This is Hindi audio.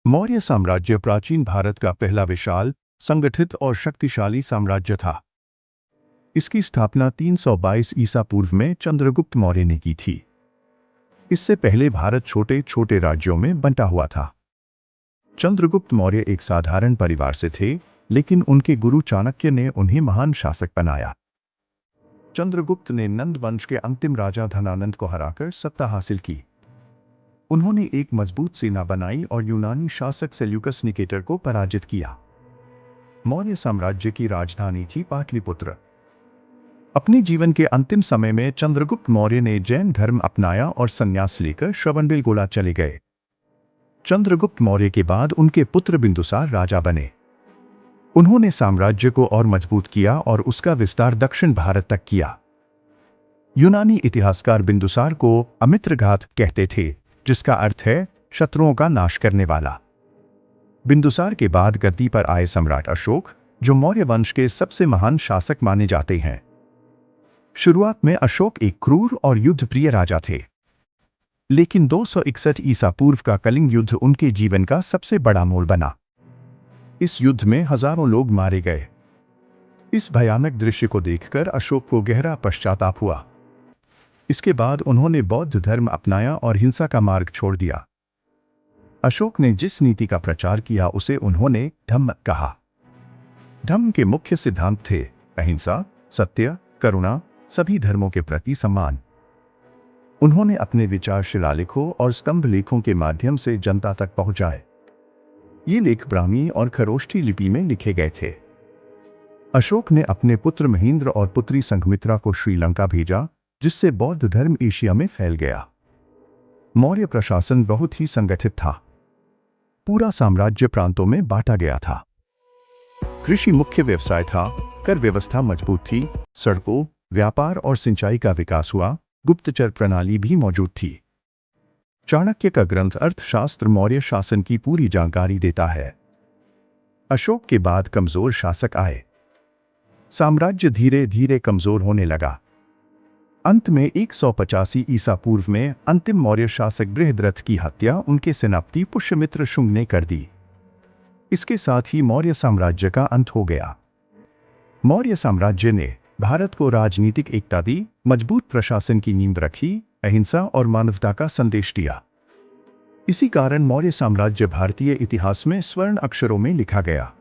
मौर्य साम्राज्य प्राचीन भारत का पहला विशाल, संगठित और शक्तिशाली साम्राज्य था। इसकी स्थापना 322 ईसा पूर्व में चंद्रगुप्त मौर्य ने की थी। इससे पहले भारत छोटे छोटे राज्यों में बंटा हुआ था। चंद्रगुप्त मौर्य एक साधारण परिवार से थे, लेकिन उनके गुरु चाणक्य ने उन्हें महान शासक बनाया। चंद्रगुप्त ने नंद वंश के अंतिम राजा धनानंद को हराकर सत्ता हासिल की। उन्होंने एक मजबूत सेना बनाई और यूनानी शासक सेल्यूकस निकेटर को पराजित किया। मौर्य साम्राज्य की राजधानी थी पाटलिपुत्र। अपने जीवन के अंतिम समय में चंद्रगुप्त मौर्य ने जैन धर्म अपनाया और संन्यास लेकर श्रवणबेलगोला चले गए। चंद्रगुप्त मौर्य के बाद उनके पुत्र बिंदुसार राजा बने। उन्होंने साम्राज्य को और मजबूत किया और उसका विस्तार दक्षिण भारत तक किया। यूनानी इतिहासकार बिंदुसार को अमित्रघात कहते थे, जिसका अर्थ है शत्रुओं का नाश करने वाला। बिंदुसार के बाद गद्दी पर आए सम्राट अशोक, जो मौर्य वंश के सबसे महान शासक माने जाते हैं। शुरुआत में अशोक एक क्रूर और युद्धप्रिय राजा थे, लेकिन 261 ईसा पूर्व का कलिंग युद्ध उनके जीवन का सबसे बड़ा मोड़ बना। इस युद्ध में हजारों लोग मारे गए। इस भयानक दृश्य को देखकर अशोक को गहरा पश्चाताप हुआ। इसके बाद उन्होंने बौद्ध धर्म अपनाया और हिंसा का मार्ग छोड़ दिया। अशोक ने जिस नीति का प्रचार किया उसे उन्होंने धम्म कहा। धम्म के मुख्य सिद्धांत थे अहिंसा, सत्य, करुणा, सभी धर्मों के प्रति सम्मान। उन्होंने अपने विचार शिलालेखों और स्तंभ लेखों के माध्यम से जनता तक पहुंचाए। ये लेख ब्राह्मी और खरोष्ठी लिपि में लिखे गए थे। अशोक ने अपने पुत्र महेंद्र और पुत्री संघमित्रा को श्रीलंका भेजा, जिससे बौद्ध धर्म एशिया में फैल गया। मौर्य प्रशासन बहुत ही संगठित था। पूरा साम्राज्य प्रांतों में बांटा गया था। कृषि मुख्य व्यवसाय था, कर व्यवस्था मजबूत थी, सड़कों, व्यापार और सिंचाई का विकास हुआ, गुप्तचर प्रणाली भी मौजूद थी। चाणक्य का ग्रंथ अर्थशास्त्र मौर्य शासन की पूरी जानकारी देता है। अशोक के बाद कमजोर शासक आए। साम्राज्य धीरे धीरे कमजोर होने लगा। अंत में 185 ईसा पूर्व में अंतिम मौर्य शासक बृहद्रथ की हत्या उनके सेनापति पुष्यमित्र शुंग ने कर दी। इसके साथ ही मौर्य साम्राज्य का अंत हो गया। मौर्य साम्राज्य ने भारत को राजनीतिक एकता दी, मजबूत प्रशासन की नींव रखी, अहिंसा और मानवता का संदेश दिया। इसी कारण मौर्य साम्राज्य भारतीय इतिहास में स्वर्ण अक्षरों में लिखा गया।